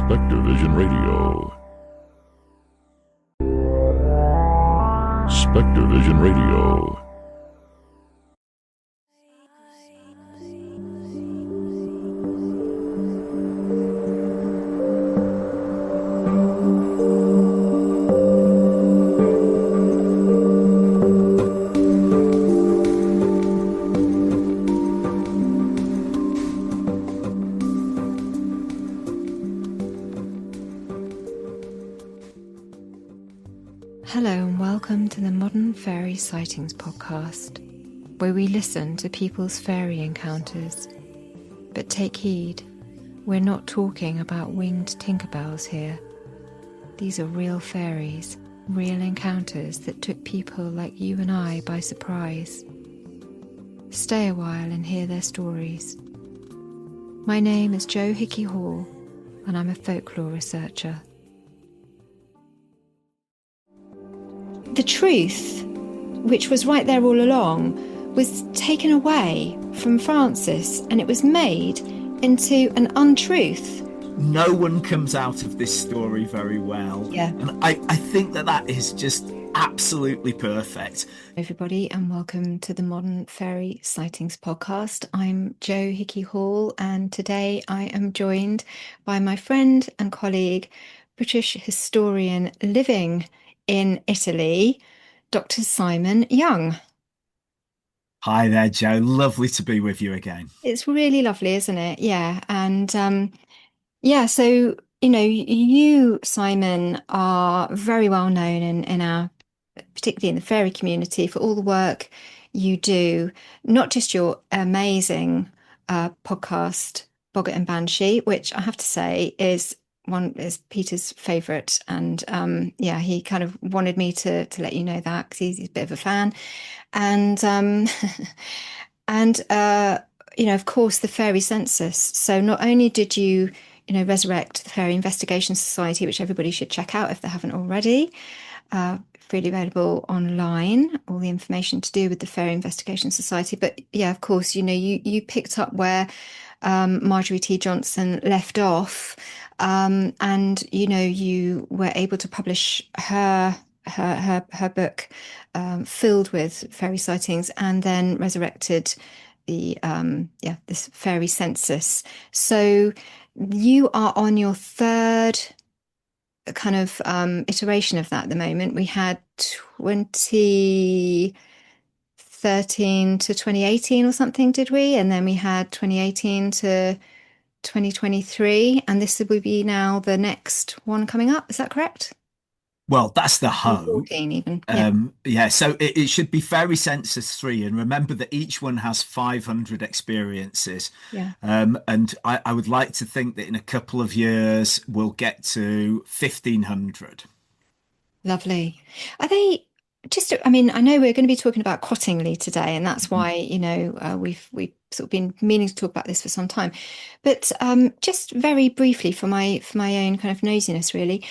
Spectrovision Radio. Spectrovision Radio. Hello and welcome to the Modern Fairy Sightings podcast, where we listen to people's fairy encounters. But take heed, we're not talking about winged Tinkerbells here. These are real fairies, real encounters that took people like you and I by surprise. Stay a while and hear their stories. My name is Jo Hickey Hall, and I'm a folklore researcher. The truth, which was right there all along, was taken away from Francis and it was made into an untruth. No one comes out of this story very well. Yeah. And I think that is just absolutely perfect. Everybody, and welcome to the Modern Fairy Sightings podcast. I'm Jo Hickey Hall, and today I am joined by my friend and colleague, British historian living in Italy, Dr. Simon Young. Hi there, Jo. Lovely to be with you again. It's really lovely, isn't it? Yeah. And so, you, Simon, are very well known in our, particularly in the fairy community, for all the work you do, not just your amazing podcast, Boggart and Banshee, which I have to say is Peter's favourite, and he kind of wanted me to let you know that because he's a bit of a fan, and of course the fairy census. So not only did you resurrect the Fairy Investigation Society, which everybody should check out if they haven't already, freely available online, all the information to do with the Fairy Investigation Society, but yeah, of course, you picked up where Marjorie T. Johnson left off. And you were able to publish her book filled with fairy sightings, and then resurrected the this fairy census. So you are on your third kind of iteration of that at the moment. We had 2013 to 2018 or something, did we? And then we had 2018 to 2023, and this will be now the next one coming up. Is that correct? Well, that's the hope. 14 even. So it should be Fairy Census 3. And remember that each one has 500 experiences. Yeah. And I would like to think that in a couple of years, we'll get to 1,500. Lovely. Are they I know we're going to be talking about Cottingley today, and that's why, we've sort of been meaning to talk about this for some time. But just very briefly for my own kind of nosiness, really,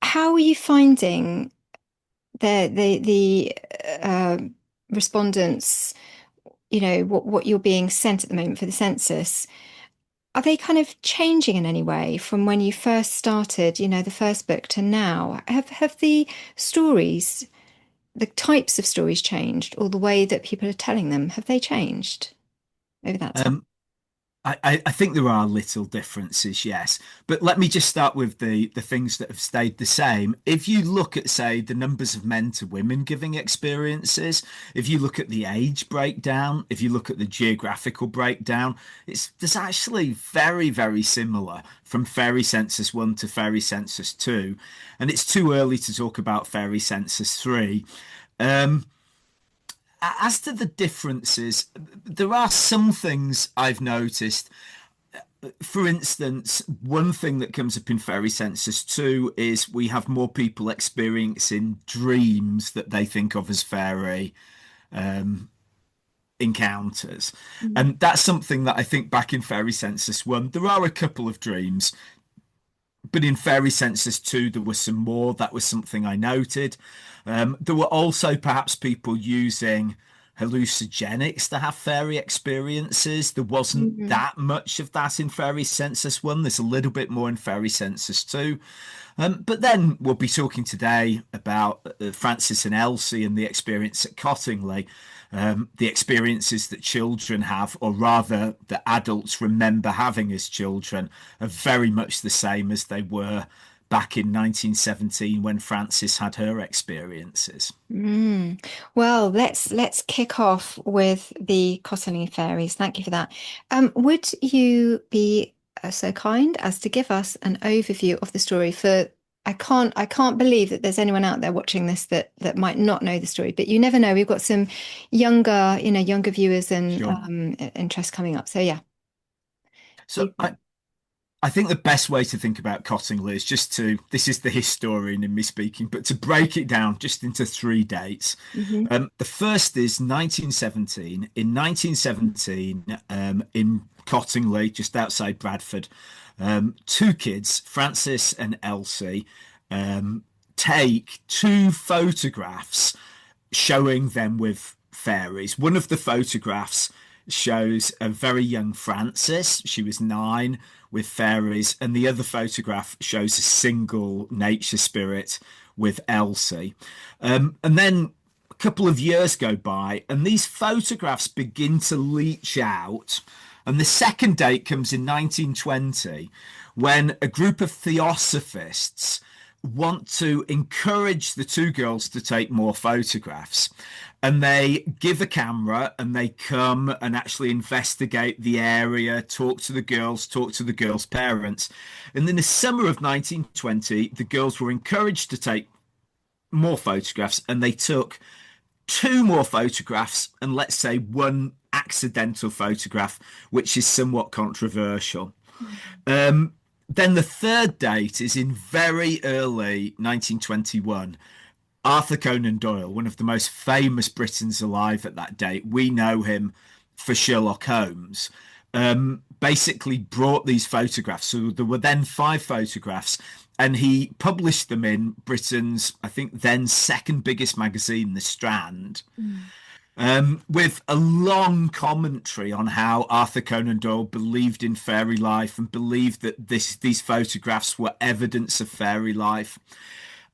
how are you finding the respondents? What you're being sent at the moment for the census. Are they kind of changing in any way from when you first started, the first book, to now? Have the stories, the types of stories changed, or the way that people are telling them, have they changed over that time? I think there are little differences, yes. But let me just start with the things that have stayed the same. If you look at, say, the numbers of men to women giving experiences, if you look at the age breakdown, if you look at the geographical breakdown, there's actually very, very similar from Fairy Census 1 to Fairy Census 2. And it's too early to talk about Fairy Census 3. As to the differences, there are some things I've noticed. For instance, one thing that comes up in Fairy Census 2 is we have more people experiencing dreams that they think of as fairy encounters. And that's something that I think back in Fairy Census 1, there are a couple of dreams. But in Fairy Census 2, there were some more. That was something I noted. There were also perhaps people using hallucinogenics to have fairy experiences. There wasn't Mm. that much of that in Fairy Census 1. There's a little bit more in Fairy Census 2. But then we'll be talking today about Francis and Elsie and the experience at Cottingley. The experiences that children have, or rather that adults remember having as children, are very much the same as they were back in 1917 when Francis had her experiences. Mm. Well, let's kick off with the Cottingley Fairies. Thank you for that. Would you be so kind as to give us an overview of the story for I can't believe that there's anyone out there watching this that might not know the story, but you never know. We've got some younger viewers and Sure. interest coming up. So yeah, So please do. I think the best way to think about Cottingley is just to, this is the historian in me speaking, but to break it down just into three dates. Hmm. The first is 1917. In 1917, in Cottingley, just outside Bradford, two kids, Francis and Elsie, um, take two photographs showing them with fairies. One of the photographs shows a very young Frances, she was 9, with fairies, and the other photograph shows a single nature spirit with Elsie. And then a couple of years go by, and these photographs begin to leach out. And the second date comes in 1920 when a group of theosophists want to encourage the two girls to take more photographs. And they give a camera and they come and actually investigate the area, talk to the girls' parents. And in the summer of 1920, the girls were encouraged to take more photographs and they took two more photographs and let's say one accidental photograph, which is somewhat controversial. Um, then the third date is in very early 1921. Arthur Conan Doyle, one of the most famous Britons alive at that date, we know him for Sherlock Holmes, basically brought these photographs. So there were then 5 photographs, and he published them in Britain's, I think, then second biggest magazine, The Strand, Mm. with a long commentary on how Arthur Conan Doyle believed in fairy life and believed that these photographs were evidence of fairy life.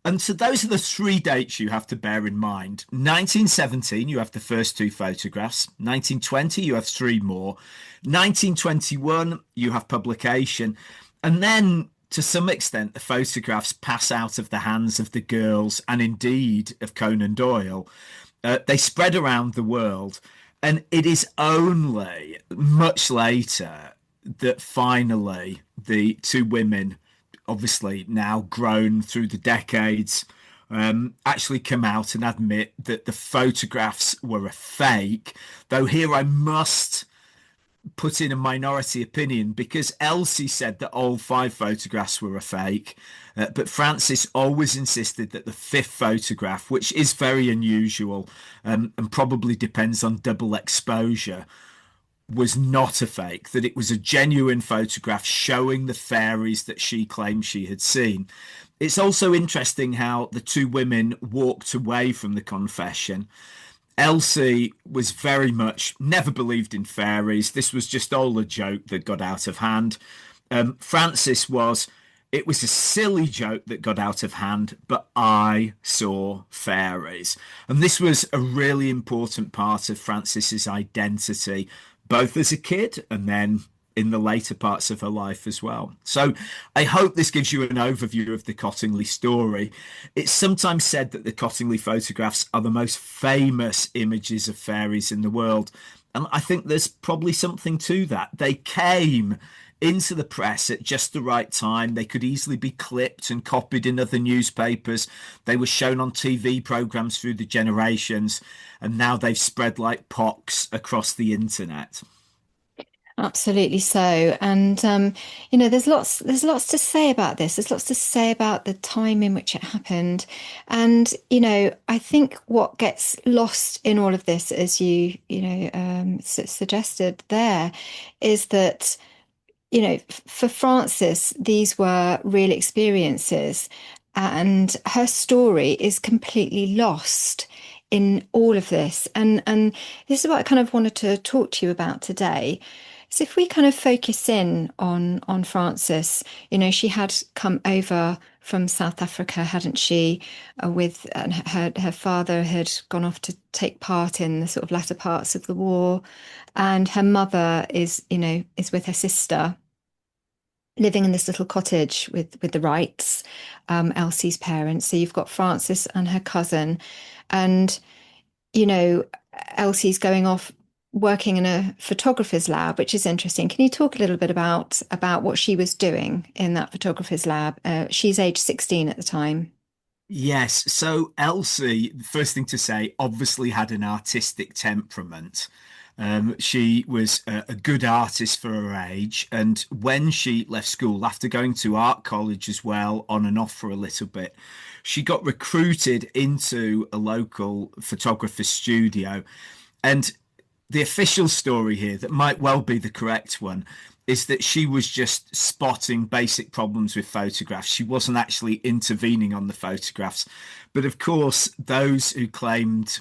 And so those are the three dates you have to bear in mind. 1917, you have the first two photographs. 1920, you have three more. 1921, you have publication. And then, to some extent, the photographs pass out of the hands of the girls and indeed of Conan Doyle. They spread around the world. And it is only much later that finally the two women, obviously now grown through the decades, actually come out and admit that the photographs were a fake. Though here I must put in a minority opinion because Elsie said that all 5 photographs were a fake, but Francis always insisted that the fifth photograph, which is very unusual and probably depends on double exposure, was not a fake, that it was a genuine photograph showing the fairies that she claimed she had seen. It's also interesting how the two women walked away from the confession. Elsie was very much never believed in fairies. This was just all a joke that got out of hand. Francis was, it was a silly joke that got out of hand, but I saw fairies. And this was a really important part of Francis's identity, both as a kid and then in the later parts of her life as well. So I hope this gives you an overview of the Cottingley story. It's sometimes said that the Cottingley photographs are the most famous images of fairies in the world. And I think there's probably something to that. They came into the press at just the right time. They could easily be clipped and copied in other newspapers. They were shown on TV programs through the generations, and now they've spread like pox across the internet. Absolutely so. And there's lots to say about this. There's lots to say about the time in which it happened. And, I think what gets lost in all of this, as suggested there, is that, for Frances, these were real experiences, and her story is completely lost in all of this. And this is what I kind of wanted to talk to you about today. So if we kind of focus in on Frances, she had come over from South Africa, hadn't she? With and her father had gone off to take part in the sort of latter parts of the war, and her mother is with her sister, living in this little cottage with the Wrights, Elsie's parents. So you've got Frances and her cousin, and you know, Elsie's going off working in a photographer's lab, which is interesting. Can you talk a little bit about what she was doing in that photographer's lab? She's age 16 at the time. Yes. So Elsie, the first thing to say, obviously had an artistic temperament. She was a good artist for her age. And when she left school, after going to art college as well, on and off for a little bit, she got recruited into a local photographer's studio. And the official story here, that might well be the correct one, is that she was just spotting basic problems with photographs. She wasn't actually intervening on the photographs. But of course, those who claimed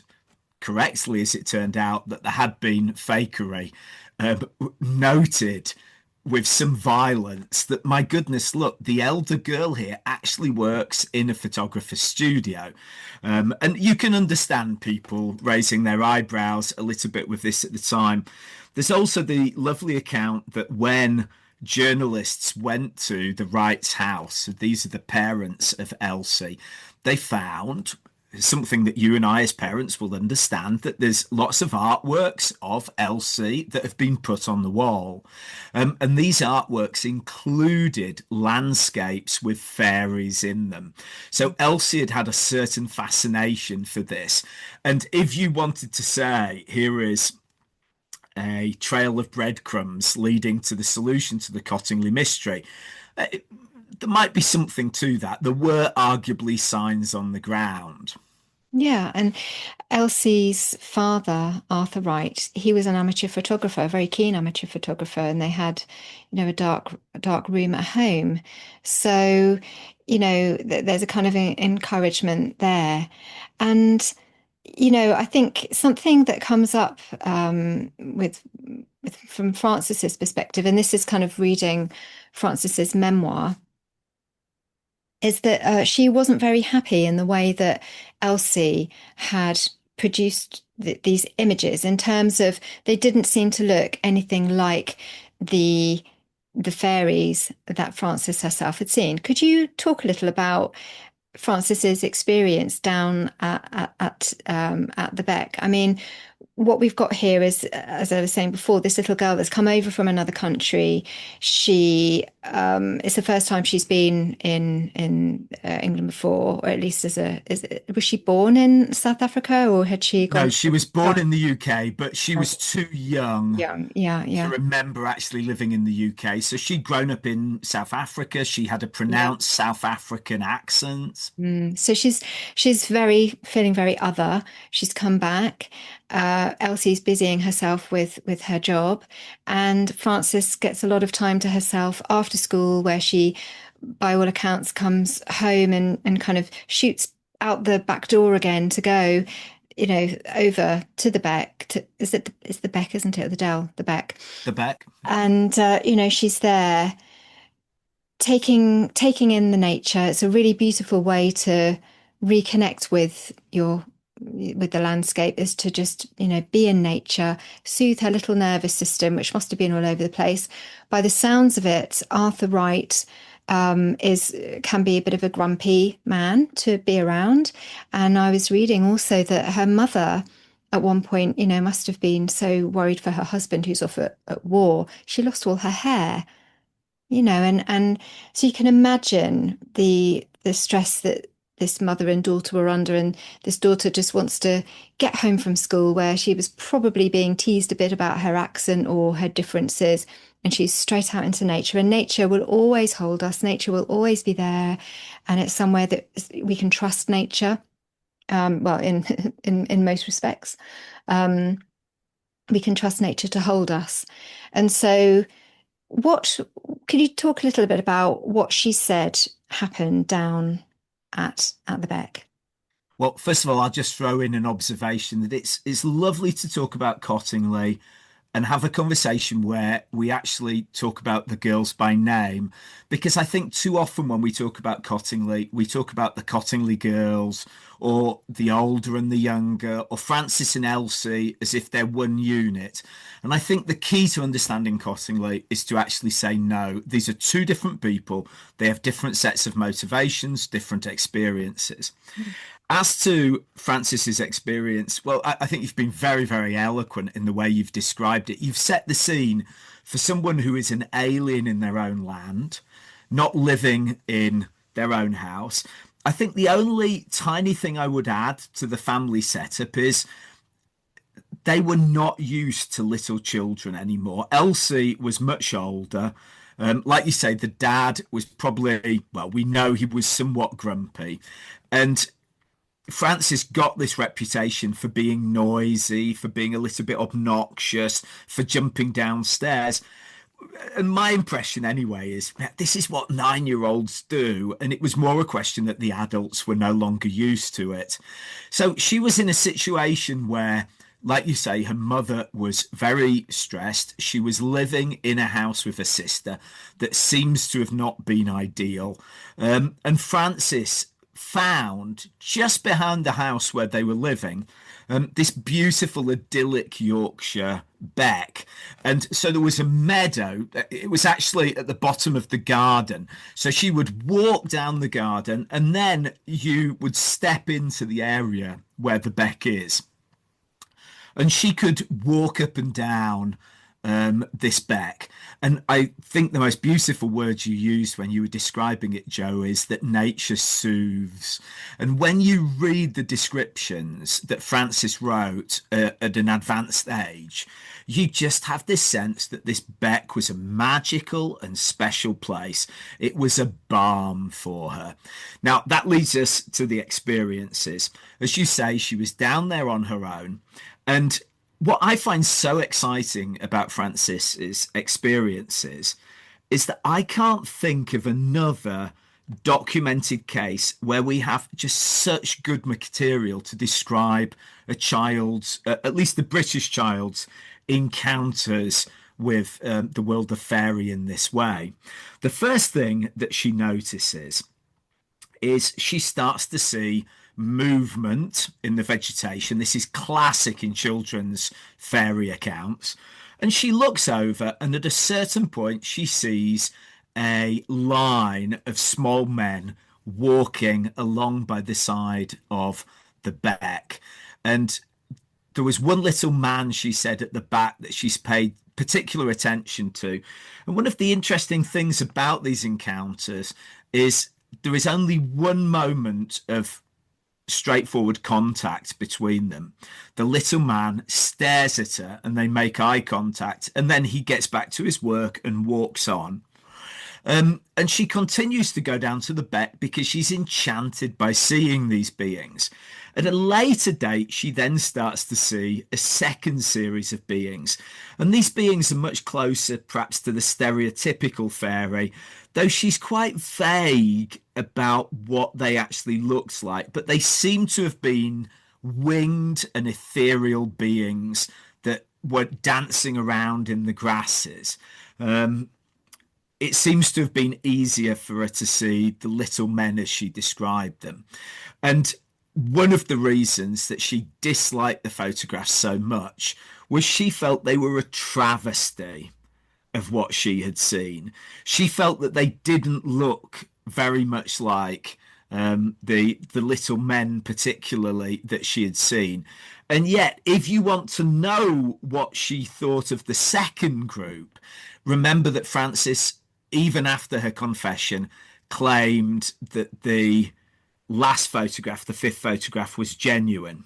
correctly, as it turned out, that there had been fakery, noted with some violence that, my goodness, look, the elder girl here actually works in a photographer's studio. And you can understand people raising their eyebrows a little bit with this at the time. There's also the lovely account that when journalists went to the Wright's house, so these are the parents of Elsie, they found something that you and I as parents will understand, that there's lots of artworks of Elsie that have been put on the wall. And these artworks included landscapes with fairies in them. So Elsie had had a certain fascination for this. And if you wanted to say, here is a trail of breadcrumbs leading to the solution to the Cottingley mystery, there might be something to that. There were arguably signs on the ground. Yeah, and Elsie's father, Arthur Wright, he was an amateur photographer, a very keen amateur photographer, and they had, a dark room at home. So, there's a kind of encouragement there. And, I think something that comes up from Frances's perspective, and this is kind of reading Frances's memoir, is that she wasn't very happy in the way that Elsie had produced these images, in terms of they didn't seem to look anything like the the fairies that Frances herself had seen. Could you talk a little about Frances's experience down at the Beck? I mean, what we've got here is, as I was saying before, this little girl that's come over from another country. She it's the first time she's been in England before, or at least was she born in South Africa, or had she No, gone? she was born in the UK, but she was too young Young, yeah, to yeah, remember actually living in the UK. So she'd grown up in South Africa. She had a yeah. pronounced South African accent. So she's very feeling very other. She's come back. Elsie's busying herself with her job, and Frances gets a lot of time to herself after school, where she, by all accounts, comes home and kind of shoots out the back door again to go, over to the Beck. It's the Beck, isn't it? Or the Dell, the Beck. The Beck. And she's there taking in the nature. It's a really beautiful way to reconnect with the landscape, is to just be in nature, soothe her little nervous system, which must have been all over the place. By the sounds of it, Arthur Wright is can be a bit of a grumpy man to be around. And I was reading also that her mother at one point, must have been so worried for her husband, who's off at war, she lost all her hair. And so you can imagine the stress that this mother and daughter were under, and this daughter just wants to get home from school, where she was probably being teased a bit about her accent or her differences, and she's straight out into nature. And nature will always hold us, nature will always be there, and it's somewhere that we can trust nature. Well, in in most respects, um, we can trust nature to hold us. And so what could you talk a little bit about what she said happened down at the Beck? Well, first of all, I'll just throw in an observation that it's lovely to talk about Cottingley and have a conversation where we actually talk about the girls by name, because I think too often when we talk about Cottingley, we talk about the Cottingley girls or the older and the younger, or Francis and Elsie as if they're one unit. And I think the key to understanding Cottingley is to actually say no, these are two different people. They have different sets of motivations, different experiences. As to Francis's experience, well, I think you've been very, very eloquent in the way you've described it. You've set the scene for someone who is an alien in their own land, not living in their own house. I think the only tiny thing I would add to the family setup is they were not used to little children anymore. Elsie was much older. Like you say, the dad was probably, well, we know he was somewhat grumpy. And Francis got this reputation for being noisy, for being a little bit obnoxious, for jumping downstairs. And my impression, anyway, is this is what 9-year-olds do. And it was more a question that the adults were no longer used to it. So she was in a situation where, like you say, her mother was very stressed. She was living in a house with a sister that seems to have not been ideal. And Francis found just behind the house where they were living this beautiful idyllic Yorkshire beck. And so there was a meadow. It was actually at the bottom of the garden. So she would walk down the garden and then you would step into the area where the beck is. And she could walk up and down this beck. And I think the most beautiful words you used when you were describing it, Joe, is that nature soothes. And when you read the descriptions that Francis wrote at an advanced age, you just have this sense that this beck was a magical and special place. It was a balm for her. Now, that leads us to the experiences. As you say, she was down there on her own. And what I find so exciting about Francis's experiences is that I can't think of another documented case where we have just such good material to describe a child's, at least the British child's, encounters with the world of fairy in this way. The first thing that she notices is she starts to see movement in the vegetation. This is classic in children's fairy accounts. And she looks over, and at a certain point, she sees a line of small men walking along by the side of the beck. And there was one little man, she said, at the back that she's paid particular attention to. And one of the interesting things about these encounters is there is only one moment of straightforward contact between them. The little man stares at her and they make eye contact, and then he gets back to his work and walks on. And she continues to go down to the beck because she's enchanted by seeing these beings. At a later date, she then starts to see a second series of beings. And these beings are much closer, perhaps, to the stereotypical fairy, though she's quite vague about what they actually looked like. But they seem to have been winged and ethereal beings that were dancing around in the grasses. It seems to have been easier for her to see the little men as she described them. And one of the reasons that she disliked the photographs so much was she felt they were a travesty of what she had seen. She felt that they didn't look very much like the little men, particularly, that she had seen. And yet, if you want to know what she thought of the second group, remember that Francis, even after her confession, claimed that the last photograph, the fifth photograph, was genuine.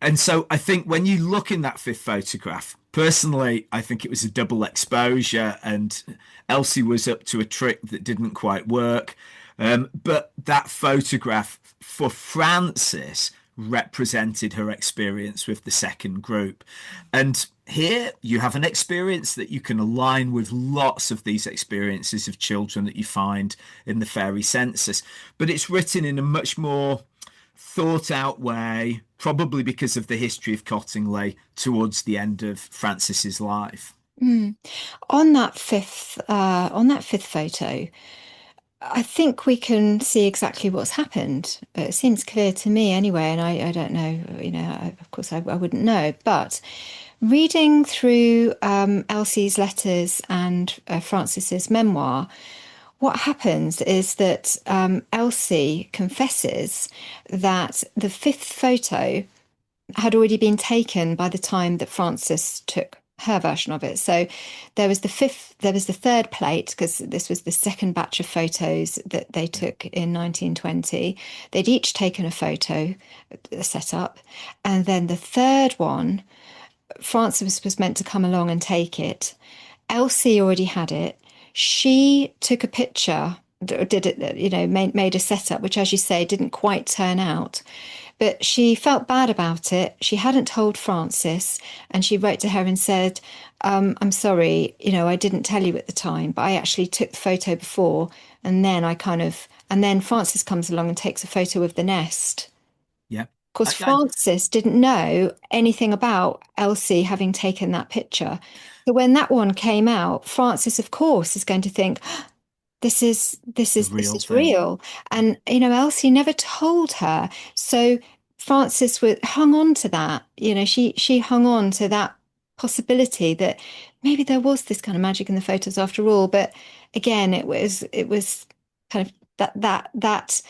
And so I think when you look in that fifth photograph, personally, I think it was a double exposure and Elsie was up to a trick that didn't quite work. But that photograph for Francis represented her experience with the second group. And here you have an experience that you can align with lots of these experiences of children that you find in the fairy census, but it's written in a much more thought out way, probably because of the history of Cottingley towards the end of Francis's life. Mm. On that fifth photo, I think we can see exactly what's happened. It seems clear to me anyway, and I don't know, of course I wouldn't know, but reading through Elsie's letters and Francis's memoir, what happens is that Elsie confesses that the fifth photo had already been taken by the time that Francis took her version of it. So there was the third plate, because this was the second batch of photos that they took in 1920. They'd each taken a photo set up, and then the third one, Francis was meant to come along and take it. Elsie already had it. She took a picture, did it, made a setup, which, as you say, didn't quite turn out. But she felt bad about it. She hadn't told Francis, and she wrote to her and said, I'm sorry, I didn't tell you at the time, but I actually took the photo before, and then and then Francis comes along and takes a photo of the nest. Yeah. Of course, Francis didn't know anything about Elsie having taken that picture. So when that one came out, Francis, of course, is going to think, this is real. And Elsie never told her. So Francis hung on to that. She hung on to that possibility that maybe there was this kind of magic in the photos after all. But again, it was kind of that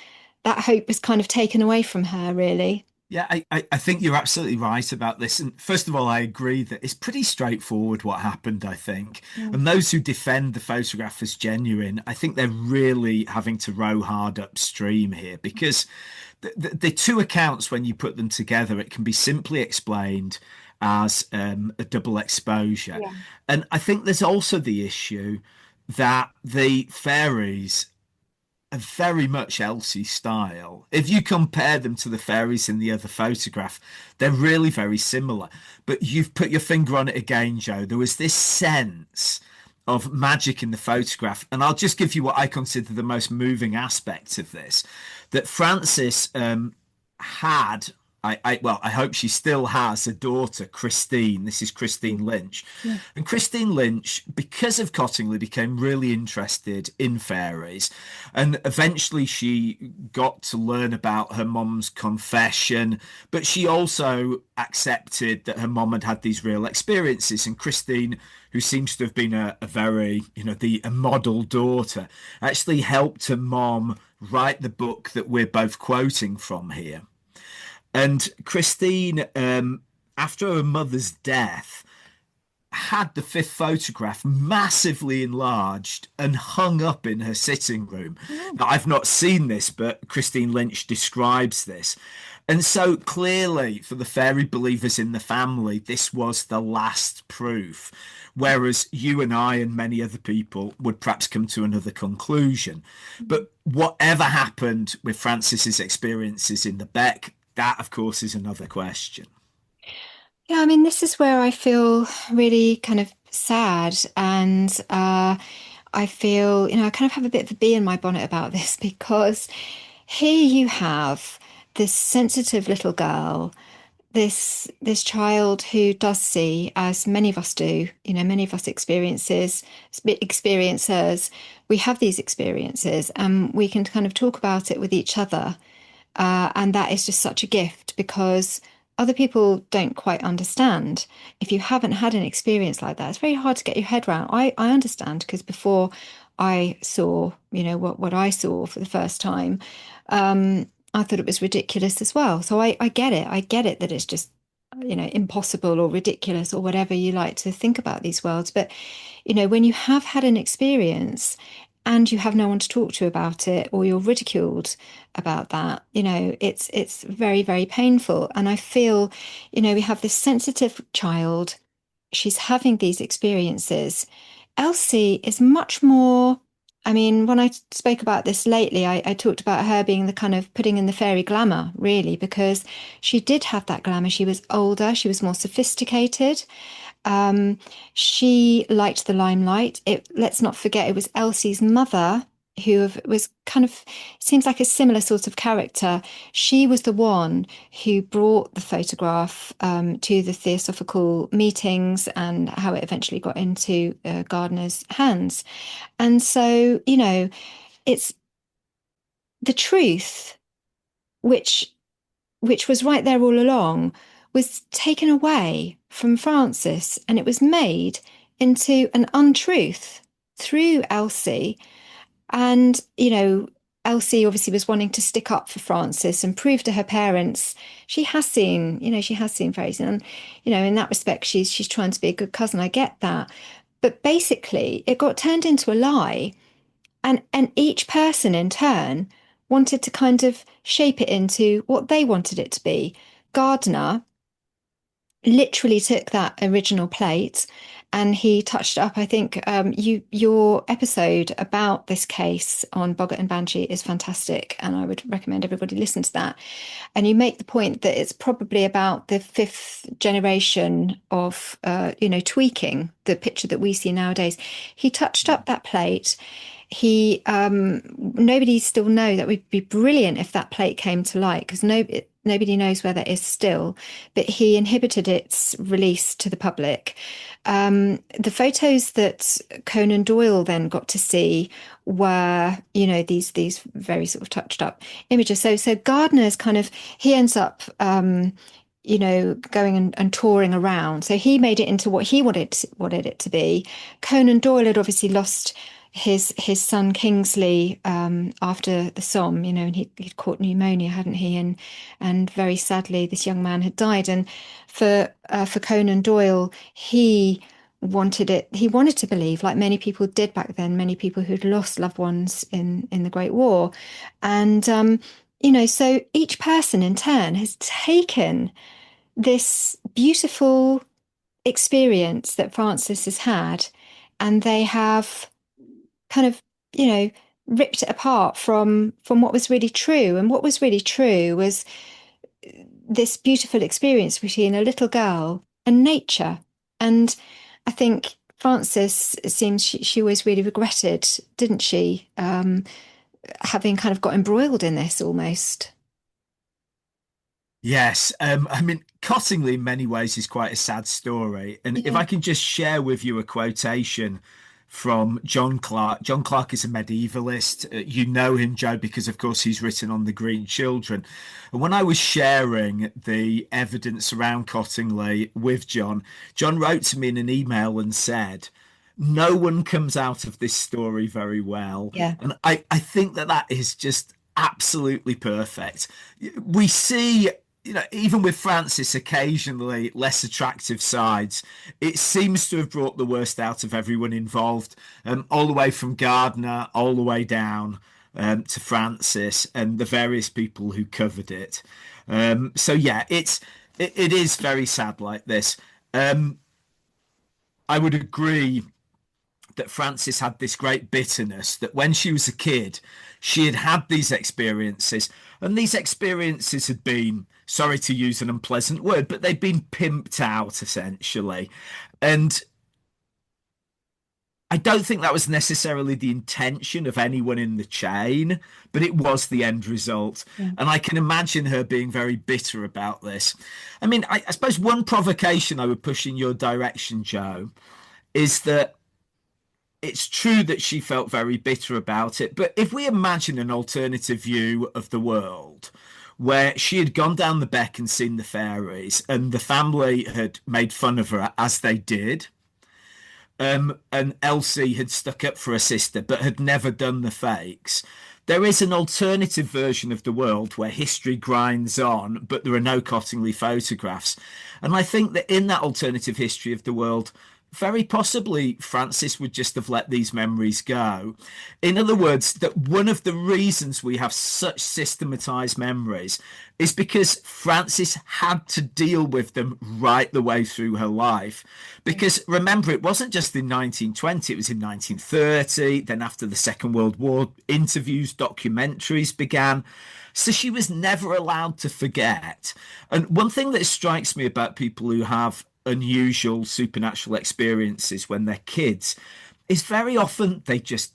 hope was kind of taken away from her, really. Yeah, I think you're absolutely right about this. And first of all, I agree that it's pretty straightforward what happened, I think. Yeah. And those who defend the photograph as genuine, I think they're really having to row hard upstream here, because the two accounts, when you put them together, it can be simply explained as a double exposure. Yeah. And I think there's also the issue that the fairies are very much Elsie style. If you compare them to the fairies in the other photograph, they're really very similar. But you've put your finger on it again, Joe. There was this sense of magic in the photograph. And I'll just give you what I consider the most moving aspect of this, that Francis had, I hope she still has a daughter, Christine. This is Christine Lynch. Yeah. And Christine Lynch, because of Cottingley, became really interested in fairies. And eventually she got to learn about her mum's confession, but she also accepted that her mum had had these real experiences. And Christine, who seems to have been a very, a model daughter, actually helped her mom write the book that we're both quoting from here. And Christine, after her mother's death, had the fifth photograph massively enlarged and hung up in her sitting room. Now, I've not seen this, but Christine Lynch describes this. And so clearly, for the fairy believers in the family, this was the last proof. Whereas you and I and many other people would perhaps come to another conclusion. But whatever happened with Francis's experiences in the Beck, that, of course, is another question. Yeah, I mean, this is where I feel really kind of sad, and I feel, I kind of have a bit of a bee in my bonnet about this, because here you have this sensitive little girl, this child who does see, as many of us do, many of us experiencers, we have these experiences, and we can kind of talk about it with each other. And that is just such a gift, because other people don't quite understand. If you haven't had an experience like that, it's very hard to get your head around. I understand, because before I saw, what I saw for the first time, I thought it was ridiculous as well. So I get it. I get it that it's just, impossible or ridiculous or whatever you like to think about these worlds. But, when you have had an experience and you have no one to talk to about it, or you're ridiculed about that, it's very, very painful. And I feel, we have this sensitive child. She's having these experiences. Elsie is much more, I mean, when I spoke about this lately, I talked about her being the kind of putting in the fairy glamour, really, because she did have that glamour. She was older, she was more sophisticated. She liked the limelight. Let's not forget, it was Elsie's mother was kind of seems like a similar sort of character. She was the one who brought the photograph to the Theosophical meetings and how it eventually got into Gardner's hands. And so, it's the truth, which was right there all along, was taken away from Francis, and it was made into an untruth through Elsie. And, Elsie obviously was wanting to stick up for Francis and prove to her parents she has seen fairies. And, in that respect, she's trying to be a good cousin. I get that. But basically, it got turned into a lie. And each person in turn wanted to kind of shape it into what they wanted it to be. Gardner literally took that original plate and he touched it up. I think your episode about this case on Boggart and Banshee is fantastic, and I would recommend everybody listen to that. And you make the point that it's probably about the fifth generation of tweaking the picture that we see nowadays. He touched up that plate. He nobody still know. That would be brilliant if that plate came to light, because nobody knows where that is still, but he inhibited its release to the public. The photos that Conan Doyle then got to see were, these very sort of touched up images. So Gardner's he ends up, going and touring around. So he made it into what he wanted it to be. Conan Doyle had obviously lost his son Kingsley after the Somme, and he'd caught pneumonia, hadn't he? And very sadly, this young man had died. And for Conan Doyle, he wanted to believe, like many people did back then, many people who'd lost loved ones in the Great War. And so each person in turn has taken this beautiful experience that Francis has had, and they have kind of, ripped it apart from what was really true. And what was really true was this beautiful experience between a little girl and nature. And I think Frances, it seems she always really regretted, didn't she, having kind of got embroiled in this almost. Yes, I mean, Cottingley in many ways is quite a sad story. And if Yeah. I can just share with you a quotation from John Clark. John Clark is a medievalist. You know him, Joe, because of course he's written on the Green Children. And when I was sharing the evidence around Cottingley with John, John wrote to me in an email and said, no one comes out of this story very well. Yeah. And I think that is just absolutely perfect. We see, even with Francis, occasionally less attractive sides. It seems to have brought the worst out of everyone involved, all the way from Gardner, all the way down to Francis and the various people who covered it. So yeah, it is very sad like this. I would agree that Frances had this great bitterness that when she was a kid, she had had these experiences, and these experiences had been, sorry to use an unpleasant word, but they'd been pimped out essentially. And I don't think that was necessarily the intention of anyone in the chain, but it was the end result. Yeah. And I can imagine her being very bitter about this. I mean, I suppose one provocation I would push in your direction, Joe, is that it's true that she felt very bitter about it, but if we imagine an alternative view of the world where she had gone down the Beck and seen the fairies, and the family had made fun of her as they did, and Elsie had stuck up for her sister but had never done the fakes. There is an alternative version of the world where history grinds on, but there are no Cottingley photographs. And I think that in that alternative history of the world, very possibly Francis would just have let these memories go. In other words, that one of the reasons we have such systematized memories is because Francis had to deal with them right the way through her life. Because remember, it wasn't just in 1920, it was in 1930. Then after the Second World War, interviews, documentaries began. So she was never allowed to forget. And one thing that strikes me about people who have unusual supernatural experiences when they're kids is very often they just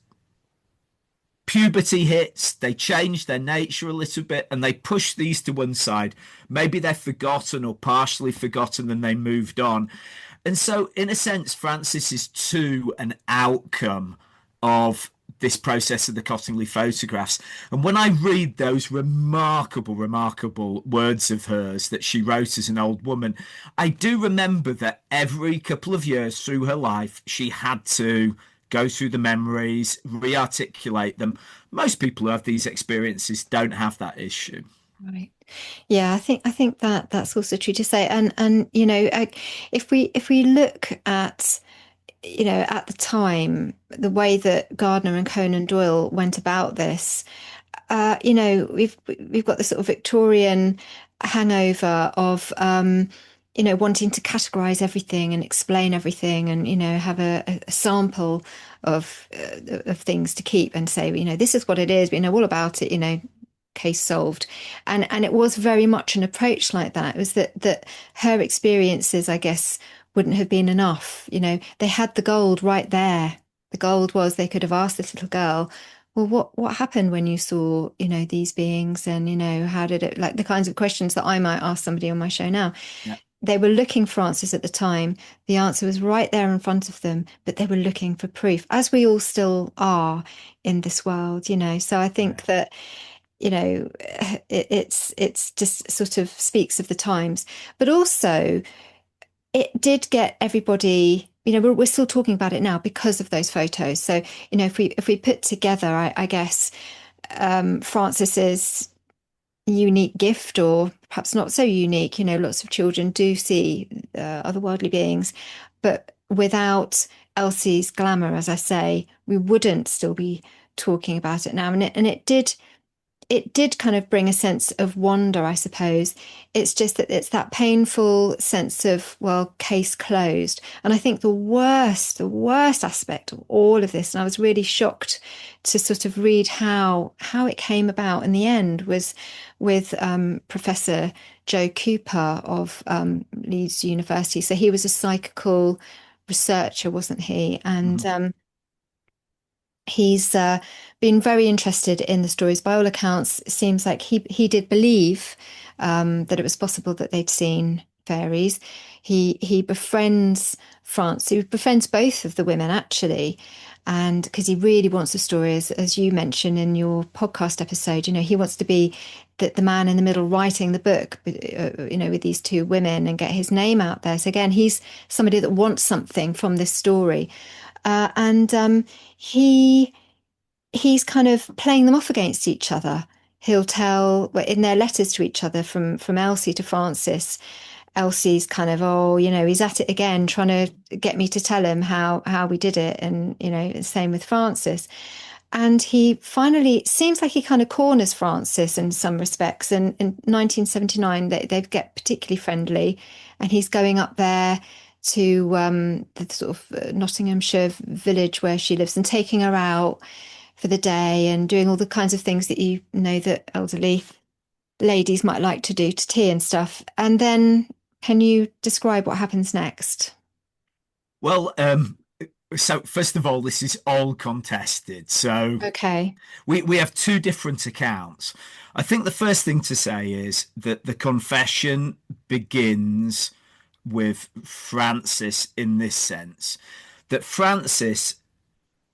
puberty hits, they change their nature a little bit and they push these to one side. Maybe they're forgotten or partially forgotten and they moved on. And so, in a sense, Francis is too an outcome of this process of the Cottingley photographs. And when I read those remarkable, remarkable words of hers that she wrote as an old woman, I do remember that every couple of years through her life, she had to go through the memories, re-articulate them. Most people who have these experiences don't have that issue. Right. Yeah, I think that that's also true to say. And if we look at at the time the way that Gardner and Conan Doyle went about this, we've got this sort of Victorian hangover of wanting to categorize everything and explain everything and have a sample of things to keep and say this is what it is, we know all about it, case solved. And it was very much an approach like that. It was that her experiences, I guess, wouldn't have been enough. They had the gold right there. The gold was they could have asked this little girl, well, what happened when you saw, these beings, and how did it, like the kinds of questions that I might ask somebody on my show now. Yeah. They were looking, Francis, at the time. The answer was right there in front of them, but they were looking for proof, as we all still are in this world, So I think that it's just sort of speaks of the times, but also it did get everybody. We're still talking about it now because of those photos. So if we put together, I guess Francis's unique gift, or perhaps not so unique. Lots of children do see otherworldly beings, but without Elsie's glamour, as I say, we wouldn't still be talking about it now. And it did kind of bring a sense of wonder, I suppose. It's just that it's that painful sense of, well, case closed. And I think the worst aspect of all of this, and I was really shocked to sort of read how it came about in the end, was with Professor Joe Cooper of Leeds University. So he was a psychical researcher, wasn't he? And he's been very interested in the stories. By all accounts, it seems like he did believe that it was possible that they'd seen fairies. He befriends France. He befriends both of the women, actually, and because he really wants the story, as you mentioned in your podcast episode, he wants to be the man in the middle writing the book, with these two women and get his name out there. So again, he's somebody that wants something from this story. And he's kind of playing them off against each other. He'll tell, well, in their letters to each other, from Elsie to Francis, Elsie's kind of, he's at it again, trying to get me to tell him how we did it. And, same with Francis. And he finally, it seems like he kind of corners Francis in some respects. And in 1979, they get particularly friendly. And he's going up there to the sort of Nottinghamshire village where she lives and taking her out for the day and doing all the kinds of things that that elderly ladies might like to do to tea and stuff. And then can you describe what happens next? Well, so first of all, this is all contested. So Okay. we have two different accounts. I think the first thing to say is that the confession begins with Francis in this sense, that Francis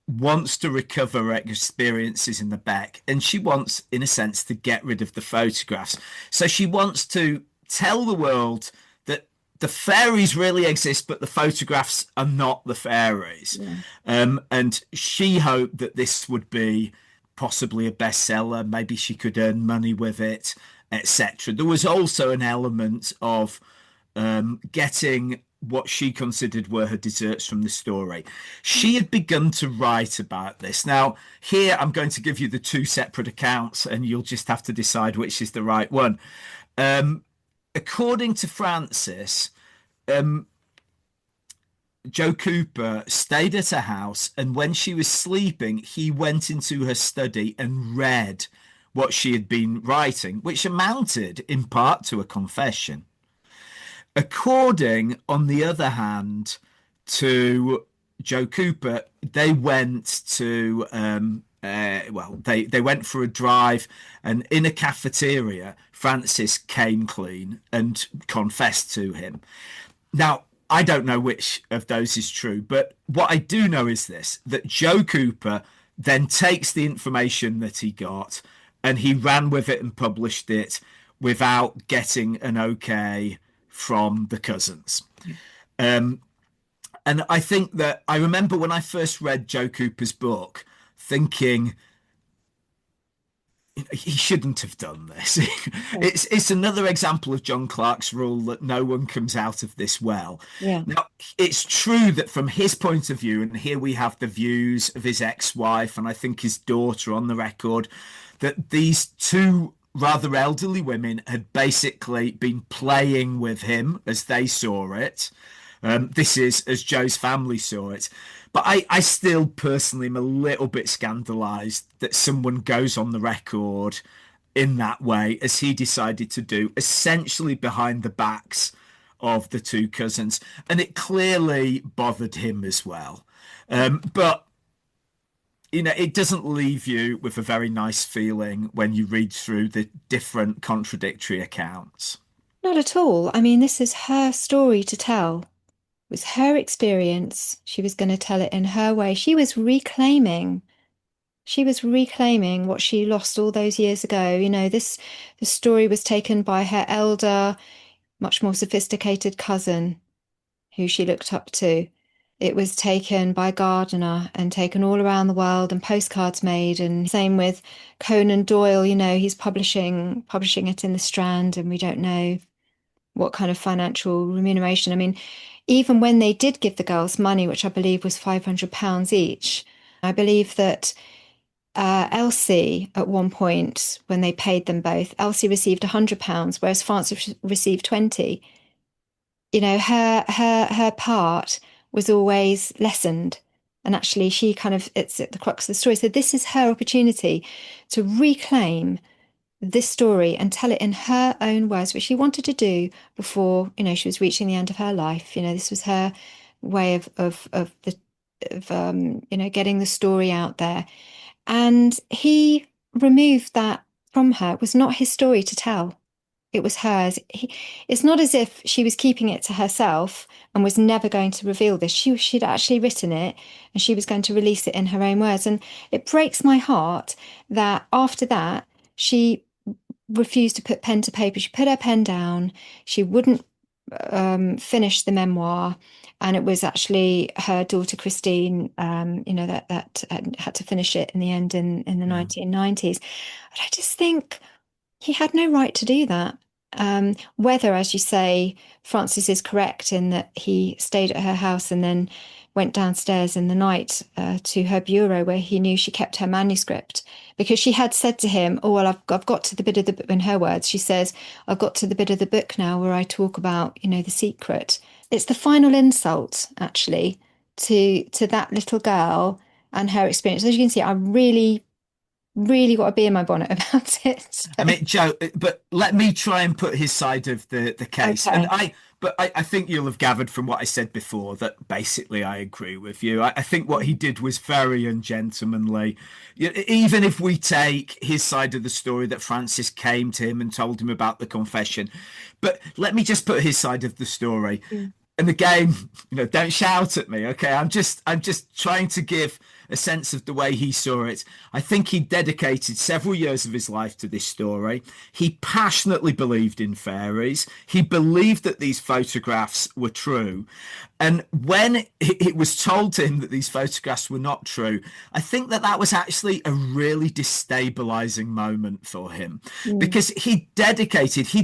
wants to recover her experiences in the Beck, and she wants, in a sense, to get rid of the photographs. So she wants to tell the world that the fairies really exist, but the photographs are not the fairies. Yeah. And she hoped that this would be possibly a bestseller. Maybe she could earn money with it, etc. There was also an element of getting what she considered were her deserts from the story. She had begun to write about this. Now, here I'm going to give you the two separate accounts, and you'll just have to decide which is the right one. According to Francis, Joe Cooper stayed at her house, and when she was sleeping, he went into her study and read what she had been writing, which amounted in part to a confession. According, on the other hand, to Joe Cooper, they went to well, they went for a drive, and in a cafeteria, Francis came clean and confessed to him. Now, I don't know which of those is true, but what I do know is this, that Joe Cooper then takes the information that he got and he ran with it and published it without getting an okay from the cousins. Um, and I think that I remember when I first read Joe Cooper's book, thinking he shouldn't have done this. It's another example of John Clarke's rule that no one comes out of this well. Yeah. Now, it's true that from his point of view, and here we have the views of his ex-wife and I think his daughter on the record, that these two rather elderly women had basically been playing with him as they saw it. This is as Joe's family saw it. But I still personally am a little bit scandalized that someone goes on the record in that way, as he decided to do, essentially behind the backs of the two cousins. And it clearly bothered him as well. But, you know, it doesn't leave you with a very nice feeling when you read through the different contradictory accounts. Not at all. I mean, this is her story to tell. It was her experience. She was going to tell it in her way. She was reclaiming what she lost all those years ago. You know, the story was taken by her elder, much more sophisticated cousin who she looked up to. It was taken by Gardiner and taken all around the world and postcards made. And same with Conan Doyle, you know, he's publishing it in the Strand, and we don't know what kind of financial remuneration. I mean, even when they did give the girls money, which I believe was £500 each, I believe that Elsie, at one point, when they paid them both, Elsie received £100, whereas Frances received 20. You know, her part was always lessened. And actually, it's at the crux of the story. So this is her opportunity to reclaim this story and tell it in her own words, which she wanted to do before, you know, she was reaching the end of her life. You know, this was her way of you know, getting the story out there. And he removed that from her. It was not his story to tell. It was hers. It's not as if she was keeping it to herself and was never going to reveal this. She'd actually written it and she was going to release it in her own words. And it breaks my heart that after that, she refused to put pen to paper. She put her pen down. She wouldn't finish the memoir. And it was actually her daughter, Christine, you know, that had to finish it in the end in the 1990s. And I just think he had no right to do that. Whether, as you say, Frances is correct in that he stayed at her house and then went downstairs in the night to her bureau where he knew she kept her manuscript, because she had said to him, oh, well, I've got to the bit of the, in her words, she says, I've got to the bit of the book now where I talk about, you know, the secret. It's the final insult, actually, to that little girl and her experience. As you can see, I really got to be in my bonnet about it. So. I mean, Joe, but let me try and put his side of the case. Okay. And I think you'll have gathered from what I said before that basically I agree with you. I think what he did was very ungentlemanly. Even if we take his side of the story that Francis came to him and told him about the confession, but let me just put his side of the story. And again, you know, don't shout at me, okay? I'm just trying to give a sense of the way he saw it. I think he dedicated several years of his life to this story. He passionately believed in fairies. He believed that these photographs were true. And when it was told to him that these photographs were not true, I think that was actually a really destabilizing moment for him, because he'd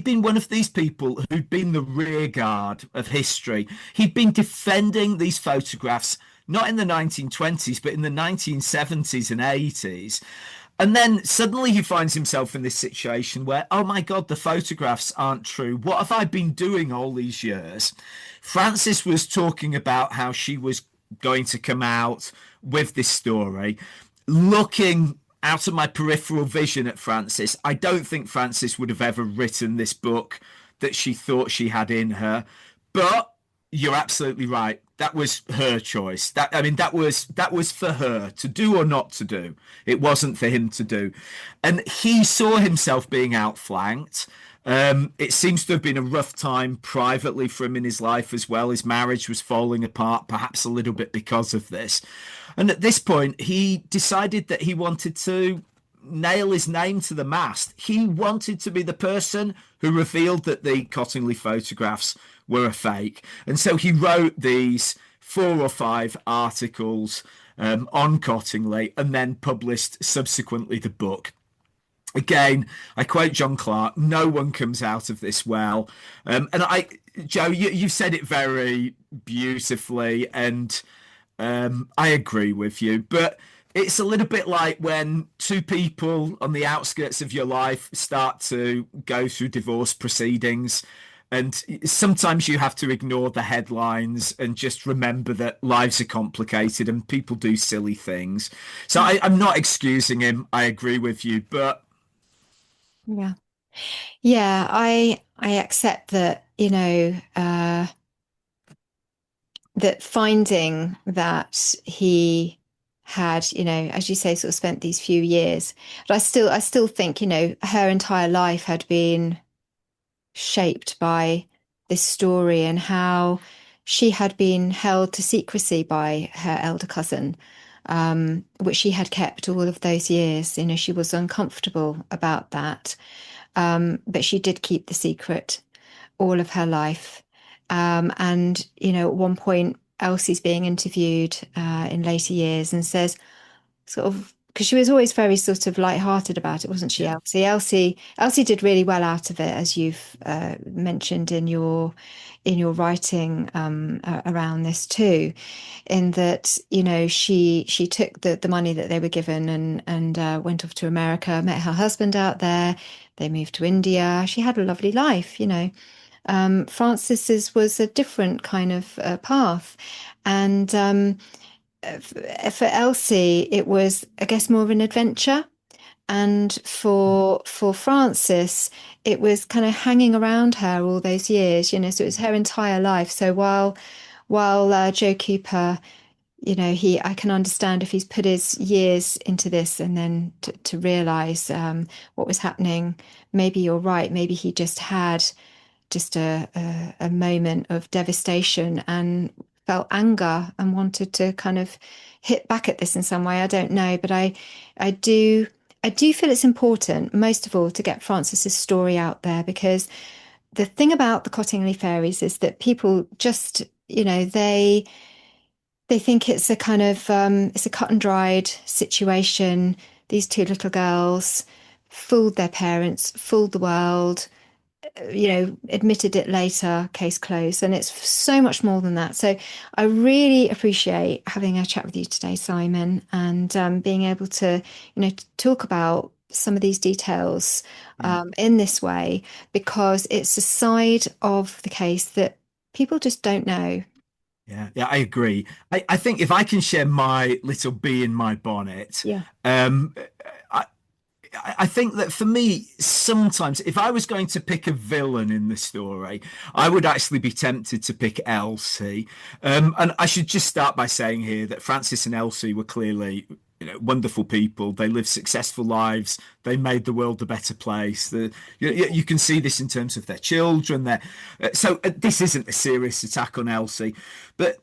been one of these people who'd been the rear guard of history. He'd been defending these photographs, not in the 1920s, but in the 1970s and 80s. And then suddenly he finds himself in this situation where, oh my God, the photographs aren't true. What have I been doing all these years? Frances was talking about how she was going to come out with this story. Looking out of my peripheral vision at Frances, I don't think Frances would have ever written this book that she thought she had in her. But You're absolutely right. That was her choice. That was for her to do or not to do. It wasn't for him to do. And he saw himself being outflanked. It seems to have been a rough time privately for him in his life as well. His marriage was falling apart, perhaps a little bit because of this. And at this point, he decided that he wanted to nail his name to the mast. He wanted to be the person who revealed that the Cottingley photographs were a fake. And so he wrote these 4 or 5 articles on Cottingley and then published subsequently the book. Again, I quote John Clark, no one comes out of this well. Joe, you said it very beautifully, and I agree with you. But it's a little bit like when two people on the outskirts of your life start to go through divorce proceedings. And sometimes you have to ignore the headlines and just remember that lives are complicated and people do silly things. So I'm not excusing him. I agree with you, but Yeah. Yeah, I accept that, that finding that he had, as you say, sort of spent these few years, but I still think, her entire life had been shaped by this story and how she had been held to secrecy by her elder cousin, which she had kept all of those years. She was uncomfortable about that, but she did keep the secret all of her life. And, at one point, Elsie's being interviewed in later years and says, sort of, because she was always very sort of light-hearted about it, wasn't she, yeah, Elsie? Elsie did really well out of it, as you've mentioned in your writing around this too, in that she took the money that they were given and went off to America, met her husband out there. They moved to India. She had a lovely life. Francis's was a different kind of path, and for Elsie, it was, I guess, more of an adventure. And for Frances, it was kind of hanging around her all those years, so it was her entire life. So while Joe Cooper, I can understand if he's put his years into this and then to realize what was happening. Maybe you're right. Maybe he just had just a moment of devastation and felt anger and wanted to kind of hit back at this in some way. I don't know, but I do feel it's important, most of all, to get Frances's story out there, because the thing about the Cottingley Fairies is that people just, they think it's a kind of it's a cut and dried situation. These two little girls fooled their parents, fooled the world, admitted it later, case closed. And it's so much more than that. So I really appreciate having a chat with you today, Simon, and being able to, to talk about some of these details in this way, because it's a side of the case that people just don't know. yeah, I agree. I think if I can share my little bee in my bonnet, Yeah. I, I think that for me, sometimes if I was going to pick a villain in the story, I would actually be tempted to pick Elsie. And I should just start by saying here that Frances and Elsie were clearly, wonderful people. They lived successful lives. They made the world a better place. You can see this in terms of their children. This isn't a serious attack on Elsie, but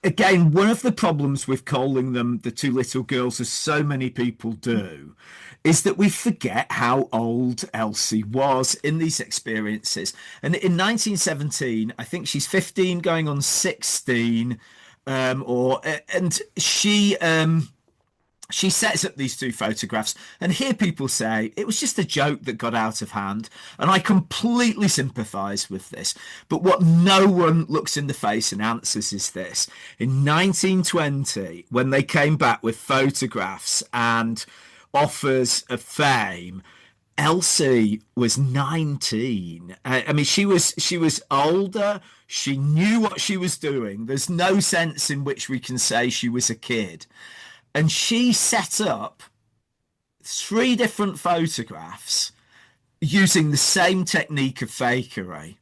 again, one of the problems with calling them the two little girls, as so many people do, is that we forget how old Elsie was in these experiences. And in 1917, I think she's 15 going on 16, and she sets up these two photographs, and here people say it was just a joke that got out of hand. And I completely sympathize with this. But what no one looks in the face and answers is this. In 1920, when they came back with photographs and offers of fame, Elsie was 19. I mean, she was older. She knew what she was doing. There's no sense in which we can say she was a kid. And she set up 3 different photographs using the same technique of fakery.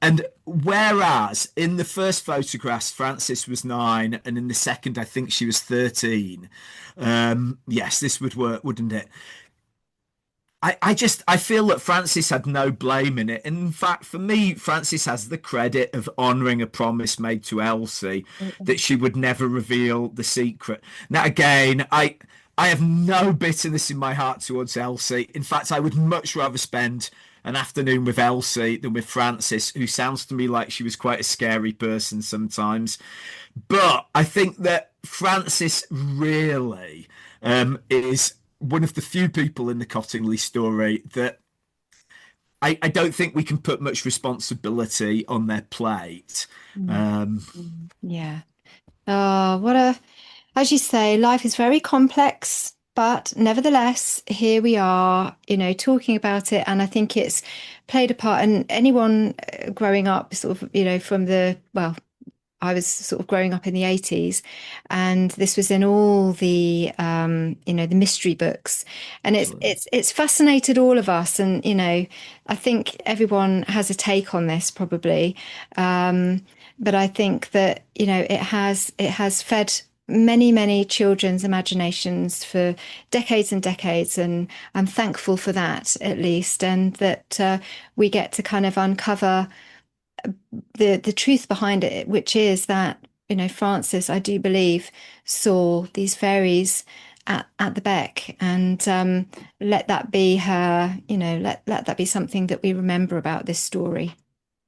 And whereas in the first photographs, Frances was 9, and in the second, I think she was 13. Yes, this would work, wouldn't it? I feel that Francis had no blame in it. And in fact, for me, Francis has the credit of honouring a promise made to Elsie that she would never reveal the secret. Now, again, I have no bitterness in my heart towards Elsie. In fact, I would much rather spend an afternoon with Elsie than with Francis, who sounds to me like she was quite a scary person sometimes. But I think that Francis really is one of the few people in the Cottingley story that I don't think we can put much responsibility on their plate. Yeah. Oh, as you say, life is very complex, but nevertheless, here we are, talking about it. And I think it's played a part. And anyone growing up, sort of, from I was sort of growing up in the 80s, and this was in all the the mystery books, and it's fascinated all of us. And I think everyone has a take on this probably, but I think that it has fed many children's imaginations for decades and decades, and I'm thankful for that at least, and that we get to kind of uncover the truth behind it, which is that Frances, I do believe, saw these fairies at the Beck, and let that be her, let that be something that we remember about this story.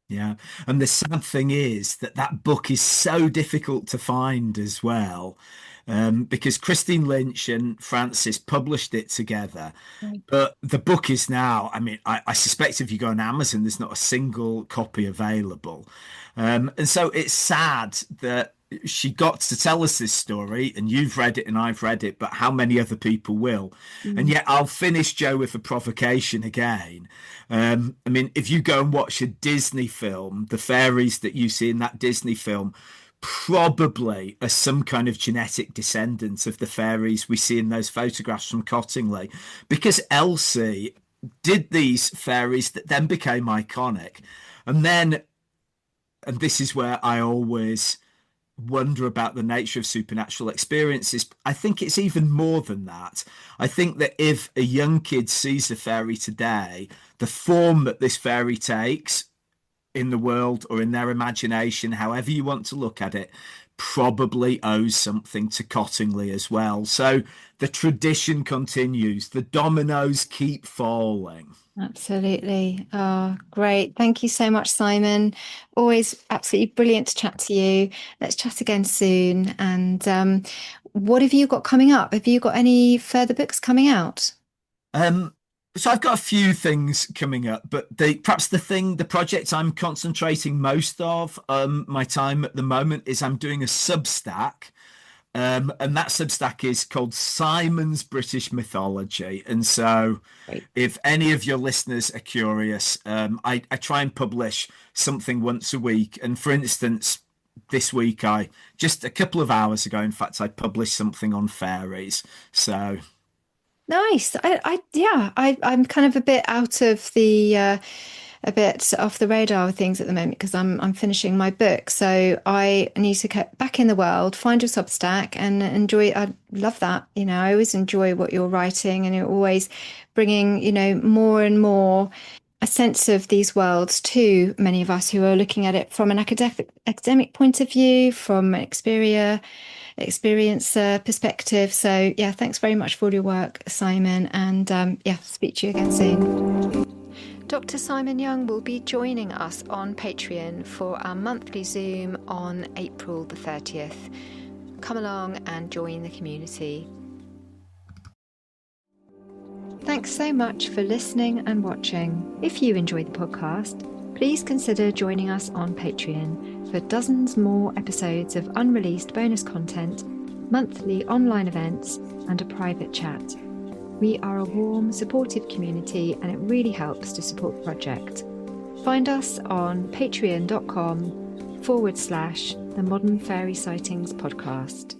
Yeah. And the sad thing is that that book is so difficult to find as well, because Christine Lynch and Francis published it together. Right. But the book is now, I mean, I suspect if you go on Amazon, there's not a single copy available. And so it's sad that she got to tell us this story, and you've read it and I've read it, but how many other people will? And yet I'll finish, Joe, with a provocation again. I mean, if you go and watch a Disney film, the fairies that you see in that Disney film probably are some kind of genetic descendant of the fairies we see in those photographs from Cottingley, because Elsie did these fairies that then became iconic. And then, and this is where I always wonder about the nature of supernatural experiences. I think it's even more than that. I think that if a young kid sees a fairy today, the form that this fairy takes in the world or in their imagination, however you want to look at it, probably owes something to Cottingley as well. So the tradition continues, the dominoes keep falling. Absolutely. Oh, great. Thank you so much, Simon. Always absolutely brilliant to chat to you. Let's chat again soon. And what have you got coming up? Have you got any further books coming out? So I've got a few things coming up, but the project I'm concentrating most of my time at the moment is I'm doing a Substack. And that Substack is called Simon's British Mythology. And so Great. if any of your listeners are curious, I try and publish something once a week. And for instance, this week, just a couple of hours ago, in fact, I published something on fairies. So Nice. I'm kind of a bit out of a bit off the radar of things at the moment because I'm finishing my book. So I need to get back in the world, find your Substack and enjoy. I love that. I always enjoy what you're writing, and you're always bringing, more and more a sense of these worlds to many of us who are looking at it from an academic point of view, from an experiencer perspective. So yeah, thanks very much for all your work, Simon, and speak to you again soon. Dr. Simon Young will be joining us on Patreon for our monthly Zoom on April the 30th. Come along and join the community. Thanks so much for listening and watching. If you enjoyed the podcast, please consider joining us on Patreon for dozens more episodes of unreleased bonus content, monthly online events, and a private chat. We are a warm, supportive community, and it really helps to support the project. Find us on patreon.com/The Modern Fairy Sightings Podcast.